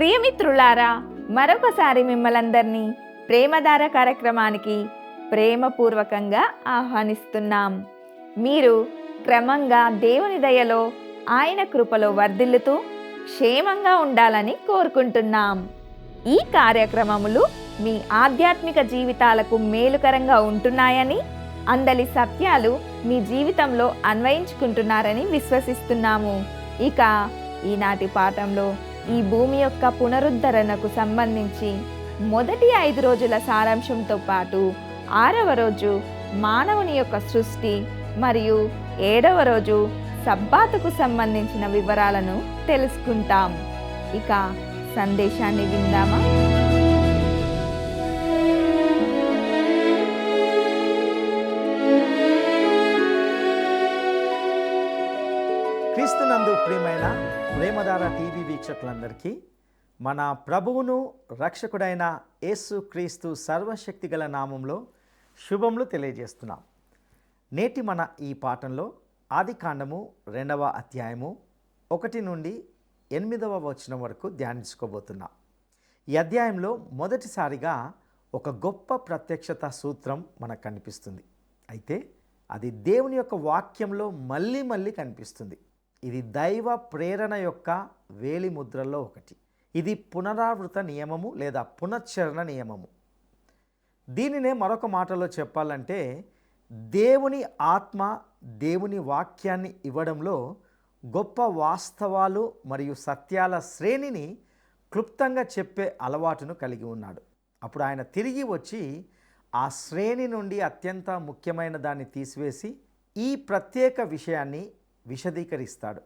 ప్రియమిత్రులారా, మరొకసారి మిమ్మల్ందరినీ ప్రేమధార కార్యక్రమానికి ప్రేమపూర్వకంగా ఆహ్వానిస్తున్నాం. మీరు క్రమంగా దేవుని దయలో, ఆయన కృపలో వర్ధిల్లుతూ క్షేమంగా ఉండాలని కోరుకుంటున్నాం. ఈ కార్యక్రమములు మీ ఆధ్యాత్మిక జీవితాలకు మేలుకరంగా ఉంటున్నాయని, అందలి సత్యాలు మీ జీవితంలో అన్వయించుకుంటున్నారని విశ్వసిస్తున్నాము. ఇక ఈనాటి పాఠంలో ఈ భూమి యొక్క పునరుద్ధరణకు సంబంధించి మొదటి 5 రోజుల సారాంశంతో పాటు 6వ రోజు మానవుని యొక్క సృష్టి మరియు 7వ రోజు సబ్బాతుకు సంబంధించిన వివరాలను తెలుసుకుంటాం. ఇక సందేశాన్ని విందామా? క్రీస్తునందు ప్రియమైన ప్రేమధార టీవీ వీక్షకులందరికీ మన ప్రభువును రక్షకుడైన యేసు క్రీస్తు సర్వశక్తి గల నామంలో శుభములు తెలియజేస్తున్నాం. నేటి మన ఈ పాఠంలో ఆదికాండము 2వ అధ్యాయము 1 నుండి 8వ వచనం వరకు ధ్యానించుకోబోతున్నాం. ఈ అధ్యాయంలో మొదటిసారిగా ఒక గొప్ప ప్రత్యక్షత సూత్రం మనకు కనిపిస్తుంది. అయితే అది దేవుని యొక్క వాక్యంలో మళ్ళీ కనిపిస్తుంది. ఇది దైవ ప్రేరణ యొక్క వేలి ముద్రల్లో ఒకటి. ఇది పునరావృత నియమము లేదా పునశ్చరణ నియమము. దీనినే మరొక మాటలో చెప్పాలంటే దేవుని ఆత్మ దేవుని వాక్యాన్ని ఇవ్వడంలో గొప్ప వాస్తవాలు మరియు సత్యాల శ్రేణిని క్లుప్తంగా చెప్పే అలవాటును కలిగి ఉన్నాడు. అప్పుడు ఆయన తిరిగి వచ్చి ఆ శ్రేణి నుండి అత్యంత ముఖ్యమైన దాన్ని తీసివేసి ఈ ప్రత్యేక విషయాన్ని విశదీకరిస్తాడు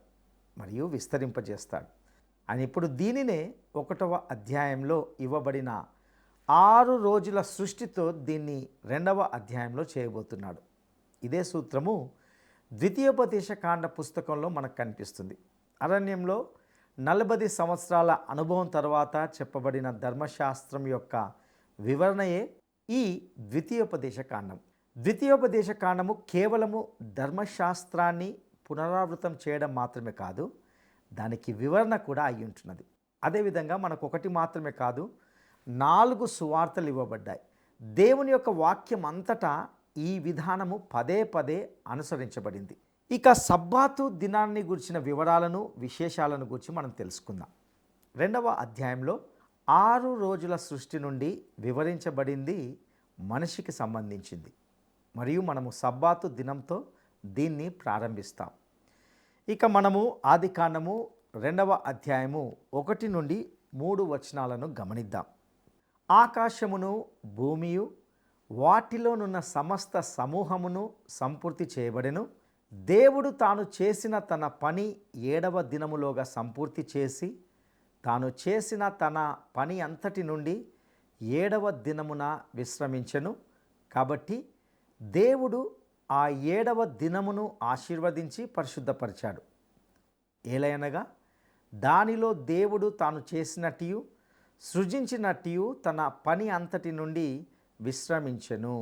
మరియు విస్తరింపజేస్తాడు. అని ఇప్పుడు దీనినే 1వ అధ్యాయంలో ఇవ్వబడిన 6 రోజుల సృష్టితో దీన్ని 2వ అధ్యాయంలో చేయబోతున్నాడు. ఇదే సూత్రము ద్వితీయోపదేశకాండ పుస్తకంలో మనకు కనిపిస్తుంది. అరణ్యంలో 40 సంవత్సరాల అనుభవం తర్వాత చెప్పబడిన ధర్మశాస్త్రం యొక్క వివరణయే ఈ ద్వితీయోపదేశకాండం. ద్వితీయోపదేశకాండము కేవలము ధర్మశాస్త్రాన్ని పునరావృతం చేయడం మాత్రమే కాదు, దానికి వివరణ కూడా అయి ఉంటున్నది. అదేవిధంగా మనకు ఒకటి మాత్రమే కాదు, 4 సువార్తలు ఇవ్వబడ్డాయి. దేవుని యొక్క వాక్యం అంతటా ఈ విధానము పదే అనుసరించబడింది. ఇక సబ్బాతు దినాన్ని గురించిన వివరాలను విశేషాలను గురించి మనం తెలుసుకుందాం. 2వ అధ్యాయంలో 6 రోజుల సృష్టి నుండి వివరించబడింది మనిషికి సంబంధించింది మరియు మనము సబ్బాతు దినంతో దీన్ని ప్రారంభిస్తాం. ఇక మనము ఆదికాండము 2వ అధ్యాయము 1 నుండి 3 వచనాలను గమనిద్దాం. ఆకాశమును భూమియు వాటిలోనున్న సమస్త సమూహమును సంపూర్తి చేయబడెను. దేవుడు తాను చేసిన తన పని 7వ దినములోగా సంపూర్తి చేసి తాను చేసిన తన పని అంతటి నుండి 7వ దినమున విశ్రమించెను. కాబట్టి దేవుడు ఆ 7వ దినమును ఆశీర్వదించి పరిశుద్ధపరిచాడు. ఏలయనగా దానిలో దేవుడు తాను చేసినట్టు సృజించినట్టు తన పని అంతటి నుండి విశ్రమించెను.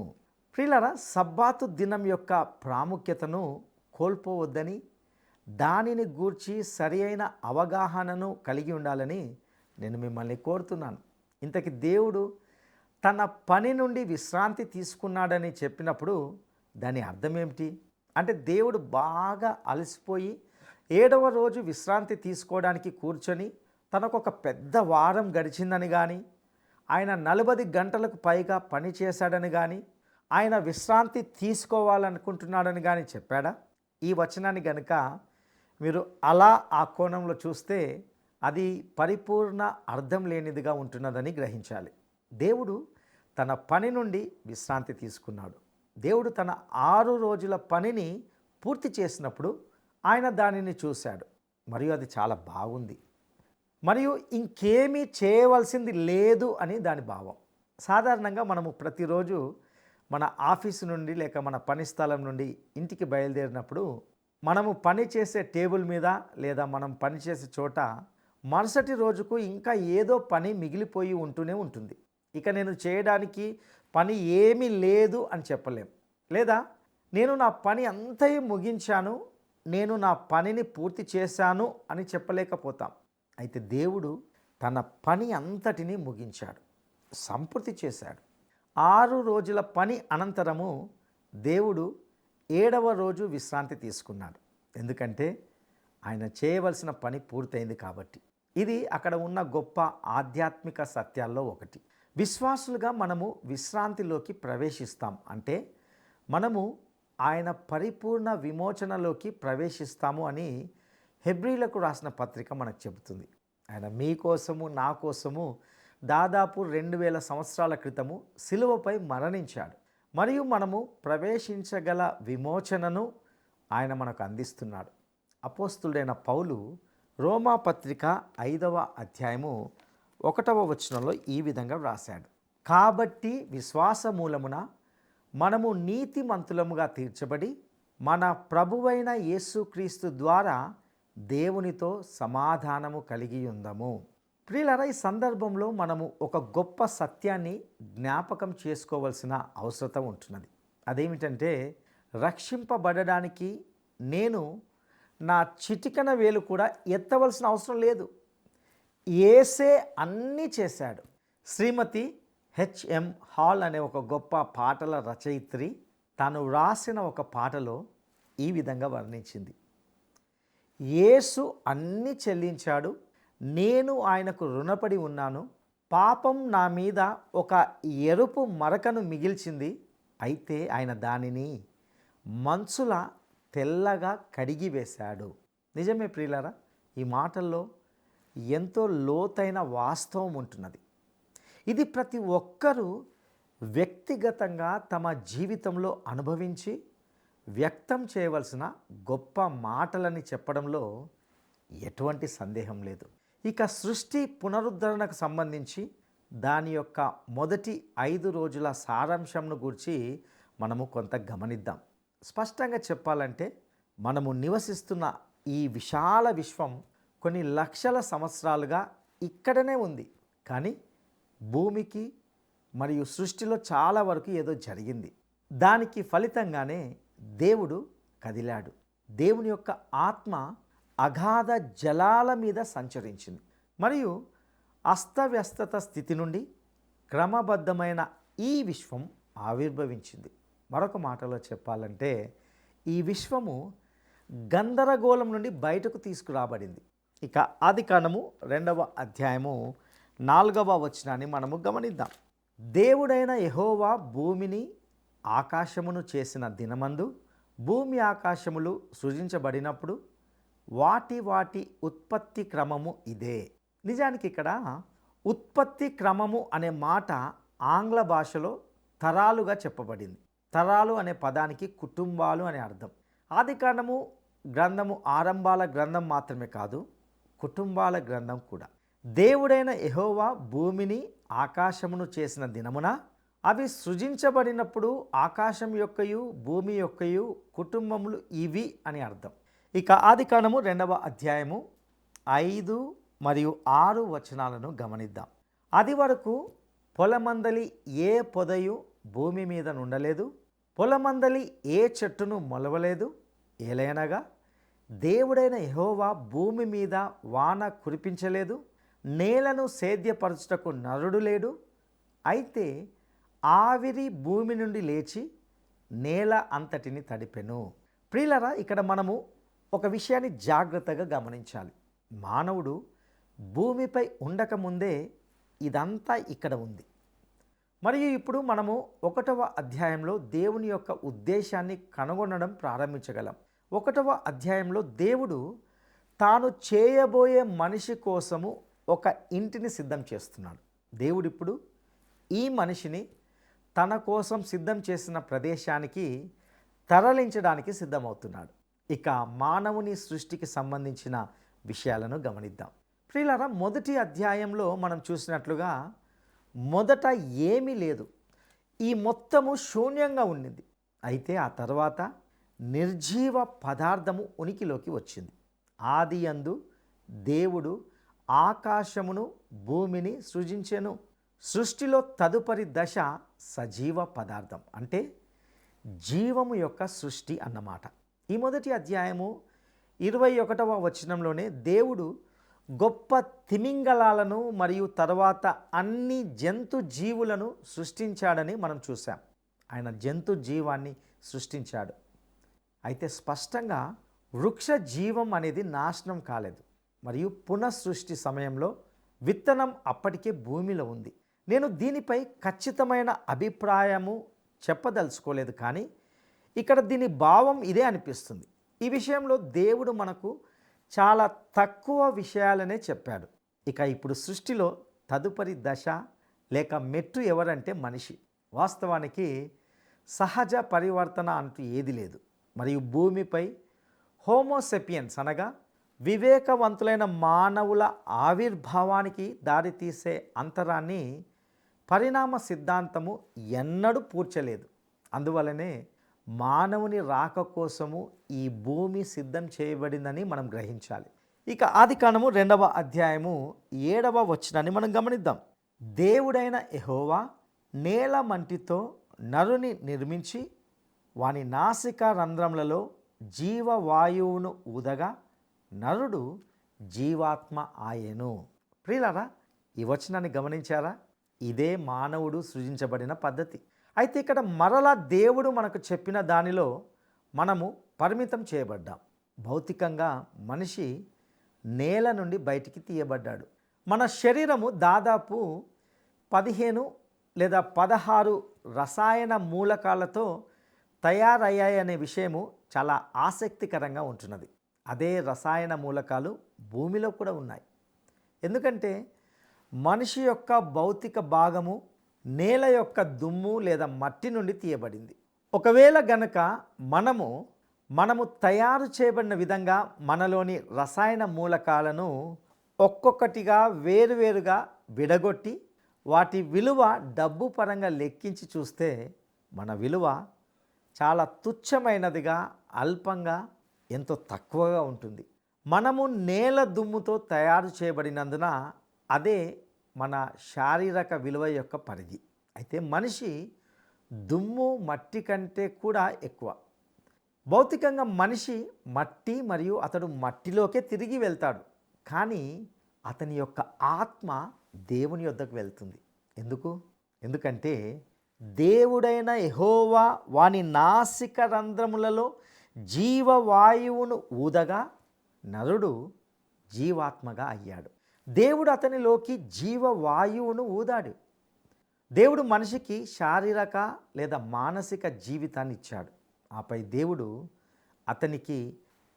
ప్రియులారా, సబ్బాతు దినం యొక్క ప్రాముఖ్యతను కోల్పోవద్దని, దానిని గూర్చి సరి అయిన అవగాహనను కలిగి ఉండాలని నేను మిమ్మల్ని కోరుతున్నాను. ఇంతకీ దేవుడు తన పని నుండి విశ్రాంతి తీసుకున్నాడని చెప్పినప్పుడు దాని అర్థం ఏమిటి? అంటే దేవుడు బాగా అలసిపోయి 7వ రోజు విశ్రాంతి తీసుకోవడానికి కూర్చొని తనకొక పెద్ద వారం గడిచిందని కానీ, ఆయన 40 గంటలకు పైగా పని చేశాడని కానీ, ఆయన విశ్రాంతి తీసుకోవాలనుకుంటున్నాడని కానీ చెప్పాడా? ఈ వచనాన్ని గనుక మీరు అలా ఆ కోణంలో చూస్తే అది పరిపూర్ణ అర్థం లేనిదిగా ఉంటున్నదని గ్రహించాలి. దేవుడు తన పని నుండి విశ్రాంతి తీసుకున్నాడు. దేవుడు తన 6 రోజుల పనిని పూర్తి చేసినప్పుడు ఆయన దానిని చూశాడు మరియు అది చాలా బాగుంది మరియు ఇంకేమీ చేయవలసింది లేదు అని దాని భావం. సాధారణంగా మనము ప్రతిరోజు మన ఆఫీసు నుండి లేక మన పని స్థలం నుండి ఇంటికి బయలుదేరినప్పుడు మనము పని చేసే టేబుల్ మీద లేదా మనం పని చేసే చోట మరుసటి రోజుకు ఇంకా ఏదో పని మిగిలిపోయి ఉంటూనే ఉంటుంది. ఇక నేను చేయడానికి పని ఏమీ లేదు అని చెప్పలేం, లేదా నేను నా పని అంతయు ముగించాను, నేను నా పనిని పూర్తి చేశాను అని చెప్పలేకపోతాం. అయితే దేవుడు తన పని అంతటినీ ముగించాడు, సంపూర్తి చేశాడు. 6 రోజుల పని అనంతరము దేవుడు 7వ రోజు విశ్రాంతి తీసుకున్నాడు. ఎందుకంటే ఆయన చేయవలసిన పని పూర్తయింది కాబట్టి. ఇది అక్కడ ఉన్న గొప్ప ఆధ్యాత్మిక సత్యాల్లో ఒకటి. విశ్వాసులుగా మనము విశ్రాంతిలోకి ప్రవేశిస్తాం అంటే మనము ఆయన పరిపూర్ణ విమోచనలోకి ప్రవేశిస్తాము అని హెబ్రీలకు రాసిన పత్రిక మనకు చెబుతుంది. ఆయన మీకోసము నా కోసము దాదాపు 2000 సంవత్సరాల క్రితము సిలువపై మరణించాడు. మరియు మనము ప్రవేశించగల విమోచనను ఆయన మనకు అందిస్తున్నాడు. అపోస్తులుడైన పౌలు రోమా పత్రిక 5వ అధ్యాయము 1వ వచనంలో ఈ విధంగా వ్రాశాడు. కాబట్టి విశ్వాస మూలమున మనము నీతిమంతులముగా తీర్చబడి మన ప్రభువైన యేసుక్రీస్తు ద్వారా దేవునితో సమాధానము కలిగి ఉందము. ప్రియులారా, ఈ సందర్భంలో మనము ఒక గొప్ప సత్యాన్ని జ్ఞాపకం చేసుకోవాల్సిన అవసరం ఉంటున్నది. అదేమిటంటే రక్షింపబడడానికి నేను నా చిటికన వేలు కూడా ఎత్తవలసిన అవసరం లేదు. యేసే అన్నీ చేశాడు. శ్రీమతి హెచ్ఎం హాల్ అనే ఒక గొప్ప పాటల రచయిత్రి తాను వ్రాసిన ఒక పాటలో ఈ విధంగా వర్ణించింది. యేసు అన్నీ చెల్లించాడు, నేను ఆయనకు రుణపడి ఉన్నాను. పాపం నా మీద ఒక ఎరుపు మరకను మిగిల్చింది, అయితే ఆయన దానిని మంచులా తెల్లగా కడిగి వేశాడు. నిజమే ప్రియులారా, ఈ మాటల్లో ఎంతో లోతైన వాస్తవం ఉంటున్నది. ఇది ప్రతి ఒక్కరూ వ్యక్తిగతంగా తమ జీవితంలో అనుభవించి వ్యక్తం చేయవలసిన గొప్ప మాటలని చెప్పడంలో ఎటువంటి సందేహం లేదు. ఇక సృష్టి పునరుద్ధరణకు సంబంధించి దాని యొక్క మొదటి 5 రోజుల సారాంశంను గురించి మనము కొంత గమనిద్దాం. స్పష్టంగా చెప్పాలంటే మనము నివసిస్తున్న ఈ విశాల విశ్వం కొన్ని లక్షల సంవత్సరాలుగా ఇక్కడనే ఉంది. కానీ భూమికి మరియు సృష్టిలో చాలా వరకు ఏదో జరిగింది. దానికి ఫలితంగానే దేవుడు కదిలాడు. దేవుని యొక్క ఆత్మ అగాధ జలాల మీద సంచరించింది మరియు అస్తవ్యస్తత స్థితి నుండి క్రమబద్ధమైన ఈ విశ్వం ఆవిర్భవించింది. మరొక మాటలో చెప్పాలంటే ఈ విశ్వము గందరగోళం నుండి బయటకు తీసుకురాబడింది. ఇక ఆదికాండము 2వ అధ్యాయము 4వ వచనాన్ని మనము గమనిద్దాం. దేవుడైన యెహోవా భూమిని ఆకాశమును చేసిన దినమందు భూమి ఆకాశములు సృజించబడినప్పుడు వాటి వాటి ఉత్పత్తి క్రమము ఇదే. నిజానికి ఇక్కడ ఉత్పత్తి క్రమము అనే మాట ఆంగ్ల భాషలో తరాలుగా చెప్పబడింది. తరాలు అనే పదానికి కుటుంబాలు అనే అర్థం. ఆదికాండము గ్రంథము ఆరంభాల గ్రంథం మాత్రమే కాదు, కుటుంబాల గ్రంథం కూడా. దేవుడైన యెహోవా భూమిని ఆకాశమును చేసిన దినమున అవి సృజించబడినప్పుడు ఆకాశం యొక్కయు భూమి యొక్కయు కుటుంబములు ఇవి అని అర్థం. ఇక ఆదికాండము 2వ అధ్యాయము 5 మరియు 6 వచనాలను గమనిద్దాం. అది వరకు పొలమందలి ఏ పొదయు భూమి మీద నుండలేదు, పొలమందలి ఏ చెట్టును మొలవలేదు. ఏలైనగా దేవుడైన యెహోవా భూమి మీద వాన కురిపించలేదు, నేలను సేద్యపరచుటకు నరుడు లేడు. అయితే ఆవిరి భూమి నుండి లేచి నేల అంతటిని తడిపెను. ప్రియులరా, ఇక్కడ మనము ఒక విషయాన్ని జాగ్రత్తగా గమనించాలి. మానవుడు భూమిపై ఉండకముందే ఇదంతా ఇక్కడ ఉంది. మరియు ఇప్పుడు మనము 1వ అధ్యాయంలో దేవుని యొక్క ఉద్దేశాన్ని కనుగొనడం ప్రారంభించగలం. 1వ అధ్యాయంలో దేవుడు తాను చేయబోయే మనిషి కోసము ఒక ఇంటిని సిద్ధం చేస్తున్నాడు. దేవుడు ఇప్పుడు ఈ మనిషిని తన కోసం సిద్ధం చేసిన ప్రదేశానికి తరలించడానికి సిద్ధమవుతున్నాడు. ఇక మానవుని సృష్టికి సంబంధించిన విషయాలను గమనిద్దాం. ప్రియులారా, మొదటి అధ్యాయంలో మనం చూసినట్లుగా మొదట ఏమీ లేదు, ఈ మొత్తము శూన్యంగా ఉండింది. అయితే ఆ తర్వాత నిర్జీవ పదార్థము ఉనికిలోకి వచ్చింది. ఆదియందు దేవుడు ఆకాశమును భూమిని సృజించెను. సృష్టిలో తదుపరి దశ సజీవ పదార్థం అంటే జీవము యొక్క సృష్టి అన్నమాట. ఈ మొదటి అధ్యాయము 21వ వచనంలోనే దేవుడు గొప్ప తిమింగలాలను మరియు తర్వాత అన్ని జంతు జీవులను సృష్టించాడని మనం చూసాం. ఆయన జంతు జీవాన్ని సృష్టించాడు. అయితే స్పష్టంగా వృక్ష జీవం అనేది నాశనం కాలేదు మరియు పునఃసృష్టి సమయంలో విత్తనం అప్పటికే భూమిలో ఉంది. నేను దీనిపై ఖచ్చితమైన అభిప్రాయము చెప్పదలుచుకోలేదు, కానీ ఇక్కడ దీని భావం ఇదే అనిపిస్తుంది. ఈ విషయంలో దేవుడు మనకు చాలా తక్కువ విషయాలనే చెప్పాడు. ఇక ఇప్పుడు సృష్టిలో తదుపరి దశ లేక మెట్టు ఎవరంటే మనిషి. వాస్తవానికి సహజ పరివర్తన అంటూ ఏది లేదు మరియు భూమిపై హోమోసెపియన్స్ అనగా వివేకవంతులైన మానవుల ఆవిర్భావానికి దారితీసే అంతరాన్ని పరిణామ సిద్ధాంతము ఎన్నడూ పూడ్చలేదు. అందువలనే మానవుని రాక కోసము ఈ భూమి సిద్ధం చేయబడిందని మనం గ్రహించాలి. ఇక ఆదికాండము 2వ అధ్యాయము 7వ వచనాన్ని మనం గమనిద్దాం. దేవుడైన యెహోవా నేల మంటితో నరుని నిర్మించి వాని నాసిక రంధ్రములలో జీవవాయువును ఊదగా నరుడు జీవాత్మ ఆయెను. ప్రియులారా, ఈ వచనాన్ని గమనించారా? ఇదే మానవుడు సృజించబడిన పద్ధతి. అయితే ఇక్కడ మరలా దేవుడు మనకు చెప్పిన దానిలో మనము పరిమితం చేయబడ్డాం. భౌతికంగా మనిషి నేల నుండి బయటికి తీయబడ్డాడు. మన శరీరము దాదాపు 15 లేదా 16 రసాయన మూలకాలతో తయారయ్యాయనే విషయము చాలా ఆసక్తికరంగా ఉంటున్నది. అదే రసాయన మూలకాలు భూమిలో కూడా ఉన్నాయి. ఎందుకంటే మనిషి యొక్క భౌతిక భాగము నేల యొక్క దుమ్ము లేదా మట్టి నుండి తీయబడింది. ఒకవేళ గనక మనము తయారు చేయబడిన విధంగా మనలోని రసాయన మూలకాలను ఒక్కొక్కటిగా వేరువేరుగా విడగొట్టి వాటి విలువ డబ్బు పరంగా లెక్కించి చూస్తే మన విలువ చాలా తుచ్చమైనదిగా, అల్పంగా, ఎంతో తక్కువగా ఉంటుంది. మనము నేల దుమ్ముతో తయారు చేయబడినందున అదే మన శారీరక విలువ యొక్క పరిధి. అయితే మనిషి దుమ్ము మట్టి కంటే కూడా ఎక్కువ. భౌతికంగా మనిషి మట్టి మరియు అతడు మట్టిలోకే తిరిగి వెళ్తాడు. కానీ అతని యొక్క ఆత్మ దేవుని యొద్దకు వెళ్తుంది. ఎందుకంటే దేవుడైన యెహోవా వాని నాసిక రంధ్రములలో జీవవాయువును ఊదగా నరుడు జీవాత్మగా అయ్యాడు. దేవుడు అతనిలోకి జీవవాయువును ఊదాడు. దేవుడు మనిషికి శారీరక లేదా మానసిక జీవితాన్ని ఇచ్చాడు. ఆపై దేవుడు అతనికి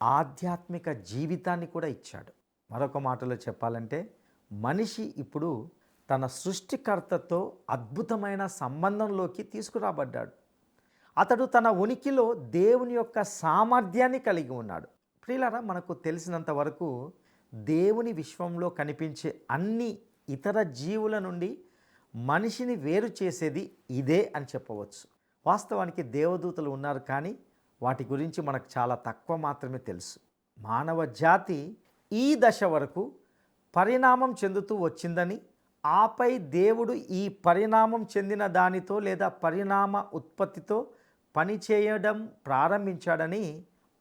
ఆధ్యాత్మిక జీవితాన్ని కూడా ఇచ్చాడు. మరొక మాటలో చెప్పాలంటే మనిషి ఇప్పుడు తన సృష్టికర్తతో అద్భుతమైన సంబంధంలోకి తీసుకురాబడ్డాడు. అతడు తన ఉనికిలో దేవుని యొక్క సామర్థ్యాన్ని కలిగి ఉన్నాడు. ప్రియులారా, మనకు తెలిసినంత వరకు దేవుని విశ్వంలో కనిపించే అన్ని ఇతర జీవుల నుండి మనిషిని వేరు చేసేది ఇదే అని చెప్పవచ్చు. వాస్తవానికి దేవదూతలు ఉన్నారు, కానీ వాటి గురించి మనకు చాలా తక్కువ మాత్రమే తెలుసు. మానవ జాతి ఈ దశ వరకు పరిణామం చెందుతూ వచ్చిందని, ఆపై దేవుడు ఈ పరిణామం చెందిన దానితో లేదా పరిణామ ఉత్పత్తితో పనిచేయడం ప్రారంభించాడని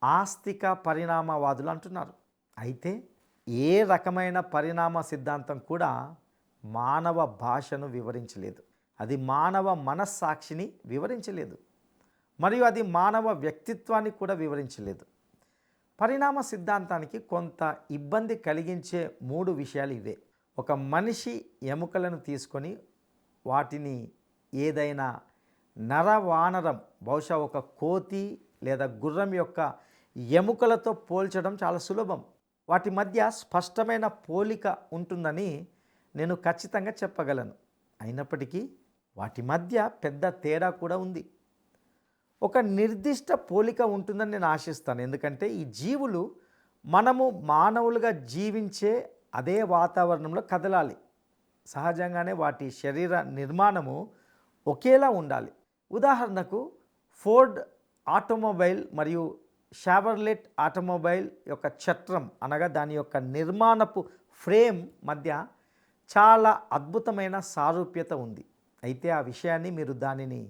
ఆస్తిక పరిణామవాదులు అంటున్నారు. అయితే ఏ రకమైన పరిణామ సిద్ధాంతం కూడా మానవ భాషను వివరించలేదు. అది మానవ మనస్సాక్షిని వివరించలేదు మరియు అది మానవ వ్యక్తిత్వాన్ని కూడా వివరించలేదు. పరిణామ సిద్ధాంతానికి కొంత ఇబ్బంది కలిగించే 3 విషయాలు ఇవే. ఒక మనిషి ఎముకలను తీసుకొని వాటిని ఏదైనా నరవానరం, బహుశా ఒక కోతి లేదా గుర్రం యొక్క ఎముకలతో పోల్చడం చాలా సులభం. వాటి మధ్య స్పష్టమైన పోలిక ఉంటుందని నేను ఖచ్చితంగా చెప్పగలను. అయినప్పటికీ వాటి మధ్య పెద్ద తేడా కూడా ఉంది. ఒక నిర్దిష్ట పోలిక ఉంటుందని నేను ఆశిస్తాను. ఎందుకంటే ఈ జీవులు మనము మానవులుగా జీవించే అదే వాతావరణంలో కదలాలి. సహజంగానే వాటి శరీర నిర్మాణము ఒకేలా ఉండాలి. ఉదాహరణకు ఫోర్డ్ ఆటోమొబైల్ మరియు షావర్లెట్ ఆటోమొబైల్ యొక్క చట్రం అనగా దాని యొక్క నిర్మాణపు ఫ్రేమ్ మధ్య చాలా అద్భుతమైన సారూప్యత ఉంది. అయితే ఆ విషయాన్ని మీరు దానిని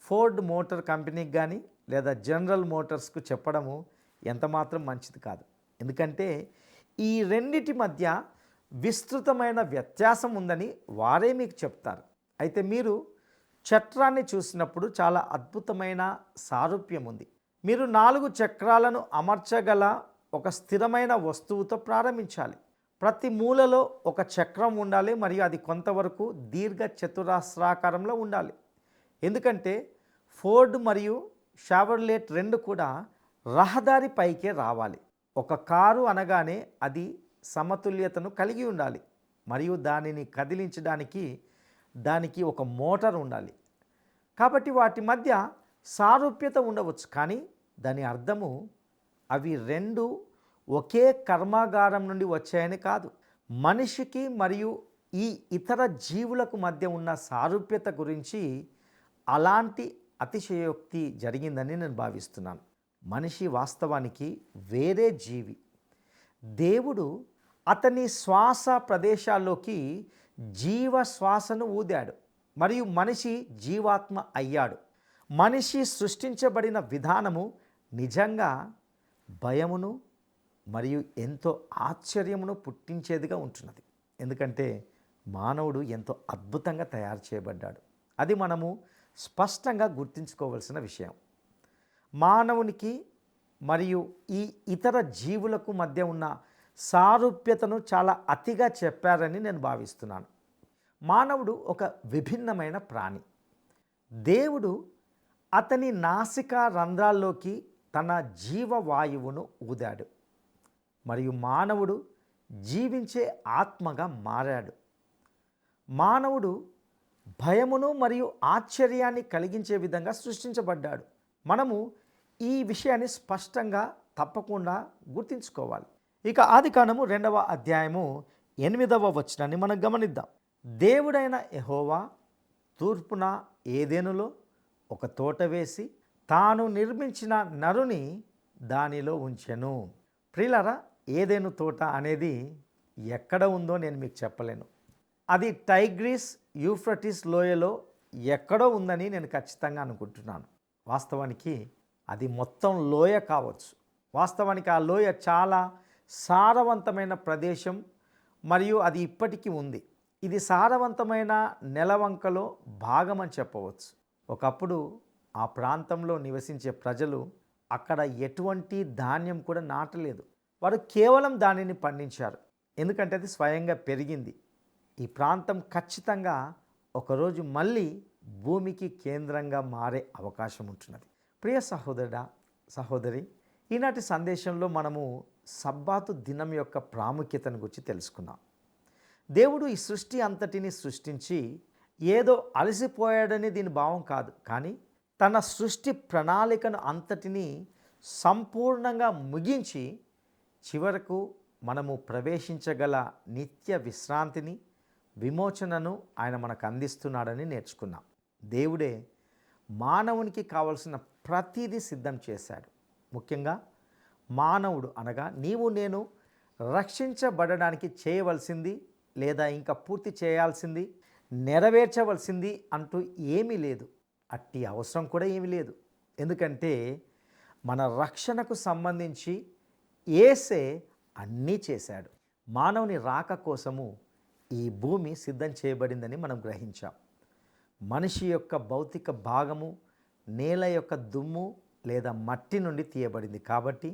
ఫోర్డ్ మోటార్ కంపెనీకి కానీ లేదా జనరల్ మోటార్స్కు చెప్పడము ఎంతమాత్రం మంచిది కాదు. ఎందుకంటే ఈ రెండిటి మధ్య విస్తృతమైన వ్యత్యాసం ఉందని వారే మీకు చెప్తారు. అయితే మీరు చట్రాన్ని చూసినప్పుడు చాలా అద్భుతమైన సారూప్యం ఉంది. మీరు 4 చక్రాలను అమర్చగల ఒక స్థిరమైన వస్తువుతో ప్రారంభించాలి. ప్రతి మూలలో ఒక చక్రం ఉండాలి మరియు అది కొంతవరకు దీర్ఘ చతురస్రాకారంలో ఉండాలి. ఎందుకంటే ఫోర్డ్ మరియు షావర్లెట్ రెండు కూడా రహదారి పైకే రావాలి. ఒక కారు అనగానే అది సమతుల్యతను కలిగి ఉండాలి మరియు దానిని కదిలించడానికి దానికి ఒక మోటార్ ఉండాలి. కాబట్టి వాటి మధ్య సారూప్యత ఉండవచ్చు, కానీ దాని అర్థము అవి రెండు ఒకే కర్మాగారం నుండి వచ్చాయని కాదు. మనిషికి మరియు ఈ ఇతర జీవులకు మధ్య ఉన్న సారూప్యత గురించి అలాంటి అతిశయోక్తి జరిగిందని నేను భావిస్తున్నాను. మనిషి వాస్తవానికి వేరే జీవి. దేవుడు అతని శ్వాస ప్రదేశాల్లోకి జీవ శ్వాసను ఊదాడు మరియు మనిషి జీవాత్మ అయ్యాడు. మనిషి సృష్టించబడిన విధానము నిజంగా భయమును మరియు ఎంతో ఆశ్చర్యమును పుట్టించేదిగా ఉంటున్నది. ఎందుకంటే మానవుడు ఎంతో అద్భుతంగా తయారు చేయబడ్డాడు. అది మనము స్పష్టంగా గుర్తుంచుకోవలసిన విషయం. మానవునికి మరియు ఈ ఇతర జీవులకు మధ్య ఉన్న సారూప్యతను చాలా అతిగా చెప్పారని నేను భావిస్తున్నాను. మానవుడు ఒక విభిన్నమైన ప్రాణి. దేవుడు అతని నాసికా రంధ్రాల్లోకి తన జీవవాయువును ఊదాడు మరియు మానవుడు జీవించే ఆత్మగా మారాడు. మానవుడు భయమును మరియు ఆశ్చర్యాన్ని కలిగించే విధంగా సృష్టించబడ్డాడు. మనము ఈ విషయాన్ని స్పష్టంగా తప్పకుండా గుర్తుంచుకోవాలి. ఇక ఆదికాండము 2వ అధ్యాయము 8వ వచనాన్ని మనం గమనిద్దాం. దేవుడైన యెహోవా తూర్పున ఏదెనులో ఒక తోట వేసి తాను నిర్మించిన నరుని దానిలో ఉంచెను. ప్రియులారా, ఏదెను తోట అనేది ఎక్కడ ఉందో నేను మీకు చెప్పలేను. అది టైగ్రిస్ యూఫ్రటీస్ లోయలో ఎక్కడో ఉందని నేను ఖచ్చితంగా అనుకుంటున్నాను. వాస్తవానికి అది మొత్తం లోయ కావచ్చు. వాస్తవానికి ఆ లోయ చాలా సారవంతమైన ప్రదేశం మరియు అది ఇప్పటికీ ఉంది. ఇది సారవంతమైన నెలవంకలో భాగం అని చెప్పవచ్చు. ఒకప్పుడు ఆ ప్రాంతంలో నివసించే ప్రజలు అక్కడ ఎటువంటి ధాన్యం కూడా నాటలేదు. వారు కేవలం దానిని పండించారు, ఎందుకంటే అది స్వయంగా పెరిగింది. ఈ ప్రాంతం ఖచ్చితంగా ఒకరోజు మళ్ళీ భూమికి కేంద్రంగా మారే అవకాశం ఉంటున్నది. ప్రియ సహోదరుడా, సహోదరి, ఈనాటి సందేశంలో మనము సబ్బాతు దినం యొక్క ప్రాముఖ్యతను గురించి తెలుసుకున్నాం. దేవుడు ఈ సృష్టి అంతటిని సృష్టించి ఏదో అలసిపోయాడని దీని భావం కాదు, కానీ తన సృష్టి ప్రణాళికను అంతటినీ సంపూర్ణంగా ముగించి చివరకు మనము ప్రవేశించగల నిత్య విశ్రాంతిని, విమోచనను ఆయన మనకు అందిస్తున్నాడని నేర్చుకున్నాం. దేవుడే మానవునికి కావలసిన ప్రతిదీ సిద్ధం చేశాడు. ముఖ్యంగా మానవుడు అనగా నీవు నేను రక్షించబడడానికి చేయవలసింది లేదా ఇంకా పూర్తి చేయాల్సింది, నెరవేర్చవలసింది అంటూ ఏమీ లేదు. అట్టి అవసరం కూడా ఏమీ లేదు. ఎందుకంటే మన రక్షణకు సంబంధించి యేసే అన్నీ చేశాడు. మానవుని రాక కోసము ఈ భూమి సిద్ధం చేయబడిందని మనం గ్రహించాం. మనిషి యొక్క భౌతిక భాగము నేల యొక్క దుమ్ము లేదా మట్టి నుండి తీయబడింది. కాబట్టి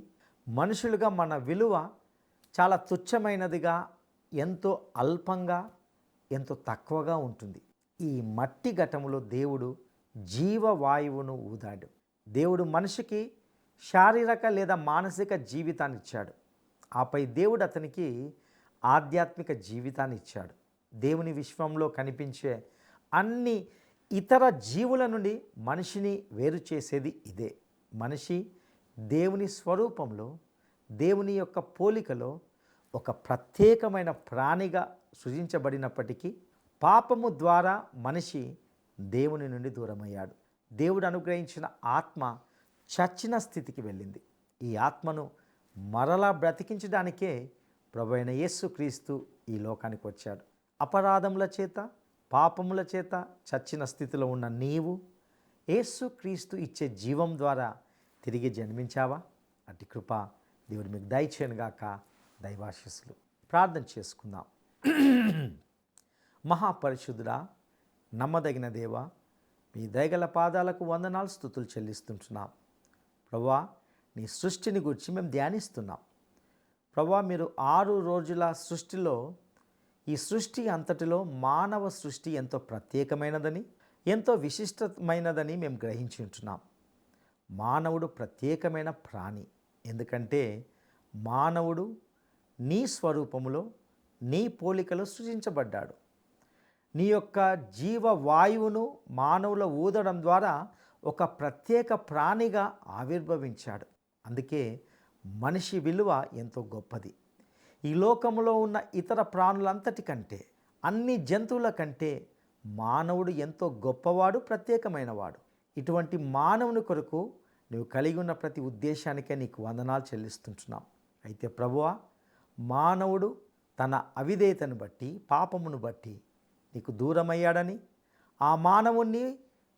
మనుషులుగా మన విలువ చాలా తుచ్చమైనదిగా, ఎంతో అల్పంగా, ఎంతో తక్కువగా ఉంటుంది. ఈ మట్టి ఘటములో దేవుడు జీవవాయువును ఊదాడు. దేవుడు మనిషికి శారీరక లేదా మానసిక జీవితాన్ని ఇచ్చాడు. ఆపై దేవుడు అతనికి ఆధ్యాత్మిక జీవితాన్ని ఇచ్చాడు. దేవుని విశ్వంలో కనిపించే అన్ని ఇతర జీవుల నుండి మనిషిని వేరు చేసేది ఇదే. మనిషి దేవుని స్వరూపంలో, దేవుని యొక్క పోలికలో ఒక ప్రత్యేకమైన ప్రాణిగా సృజించబడినప్పటికీ పాపము ద్వారా మనిషి దేవుని నుండి దూరమయ్యాడు. దేవుడు అనుగ్రహించిన ఆత్మ చచ్చిన స్థితికి వెళ్ళింది. ఈ ఆత్మను మరలా బ్రతికించడానికే ప్రభువైన యేసుక్రీస్తు ఈ లోకానికి వచ్చాడు. అపరాధముల చేత, పాపముల చేత చచ్చిన స్థితిలో ఉన్న నీవు యేసుక్రీస్తు ఇచ్చే జీవం ద్వారా తిరిగి జన్మించావా? అట్టి కృప దేవుడు మీకు దయచేయనుగాక. దైవాశీస్సులు. ప్రార్థన చేసుకుందాం. మహాపరిశుద్ధుడా, నమ్మదగిన దేవ, మీ దయగల పాదాలకు వందనాలు స్తుతులు చెల్లిస్తుంటున్నాం. ప్రభువా, నీ సృష్టిని గురించి మేము ధ్యానిస్తున్నాం. ప్రభువా, మీరు 6 రోజుల సృష్టిలో ఈ సృష్టి అంతటిలో మానవ సృష్టి ఎంతో ప్రత్యేకమైనదని, ఎంతో విశిష్టమైనదని మేము గ్రహించి ఉంటున్నాం. మానవుడు ప్రత్యేకమైన ప్రాణి. ఎందుకంటే మానవుడు నీ స్వరూపములో, నీ పోలికలో సృజించబడ్డాడు. నీ యొక్క జీవవాయువును మానవుల ఊదడం ద్వారా ఒక ప్రత్యేక ప్రాణిగా ఆవిర్భవించాడు. అందుకే మనిషి విలువ ఎంతో గొప్పది. ఈ లోకంలో ఉన్న ఇతర ప్రాణులంతటికంటే, అన్ని జంతువుల కంటే మానవుడు ఎంతో గొప్పవాడు, ప్రత్యేకమైనవాడు. ఇటువంటి మానవుని కొరకు నువ్వు కలిగి ఉన్న ప్రతి ఉద్దేశానికే నీకు వందనాలు చెల్లిస్తుంటున్నాం. అయితే ప్రభువా, మానవుడు తన అవిధేయతను బట్టి, పాపమును బట్టి నీకు దూరమయ్యాడని, ఆ మానవుణ్ణి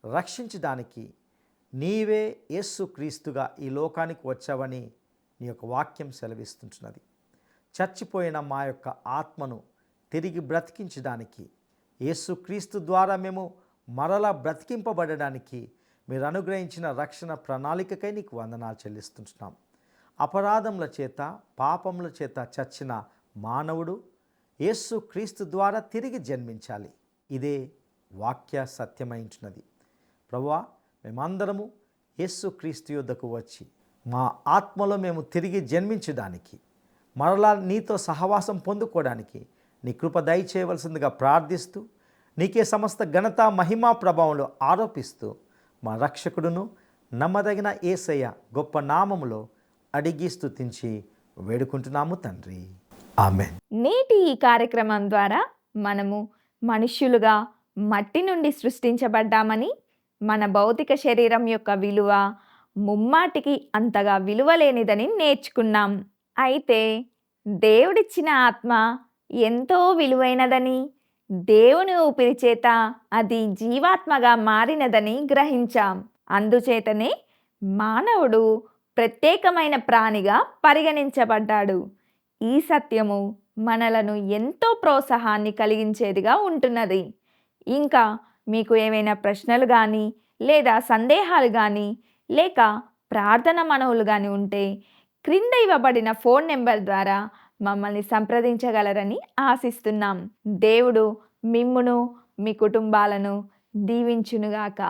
రక్షించడానికి నీవే యేసుక్రీస్తుగా ఈ లోకానికి వచ్చావని నీ యొక్క వాక్యం సెలవిస్తుంటున్నది. చచ్చిపోయిన మా యొక్క ఆత్మను తిరిగి బ్రతికించడానికి, యేసుక్రీస్తు ద్వారా మేము మరలా బ్రతికింపబడడానికి మీరు అనుగ్రహించిన రక్షణ ప్రణాళికకై నీకు వందనాలు చెల్లిస్తుంటున్నాం. అపరాధముల చేత, పాపముల చేత చచ్చిన మానవుడు యేసుక్రీస్తు ద్వారా తిరిగి జన్మించాలి. ఇదే వాక్య సత్యమైంటున్నది. ప్రభువా, మేమందరము యేసుక్రీస్తు యొద్దకు వచ్చి మా ఆత్మలో మేము తిరిగి జన్మించడానికి, మరలా నీతో సహవాసం పొందుకోవడానికి నీ కృప దయచేయవలసిందిగా ప్రార్థిస్తూ, నీకే సమస్త ఘనత, మహిమా ప్రభావంలో ఆరోపిస్తూ, మా రక్షకుడును నమ్మదగిన యేసయ్య గొప్ప నామములో అడిగి స్తుతించి వేడుకుంటున్నాము తండ్రి. ఆమేన్. నేటి ఈ కార్యక్రమం ద్వారా మనము మనుష్యులుగా మట్టి నుండి సృష్టించబడ్డామని, మన భౌతిక శరీరం యొక్క విలువ ముమ్మాటికి అంతగా విలువలేనిదని నేర్చుకున్నాం. అయితే దేవుడిచ్చిన ఆత్మ ఎంతో విలువైనదని, దేవుని ఊపిరి చేత అది జీవాత్మగా మారినదని గ్రహించాం. అందుచేతనే మానవుడు ప్రత్యేకమైన ప్రాణిగా పరిగణించబడ్డాడు. ఈ సత్యము మనలను ఎంతో ప్రోత్సాహాన్ని కలిగించేదిగా ఉంటున్నది. ఇంకా మీకు ఏమైనా ప్రశ్నలు కానీ, లేదా సందేహాలు కానీ, లేక ప్రార్థన మనవులు కానీ ఉంటే క్రింద ఇవ్వబడిన ఫోన్ నెంబర్ ద్వారా మమ్మల్ని సంప్రదించగలరని ఆశిస్తున్నాం. దేవుడు మిమ్మును, మీ కుటుంబాలను దీవించునుగాక.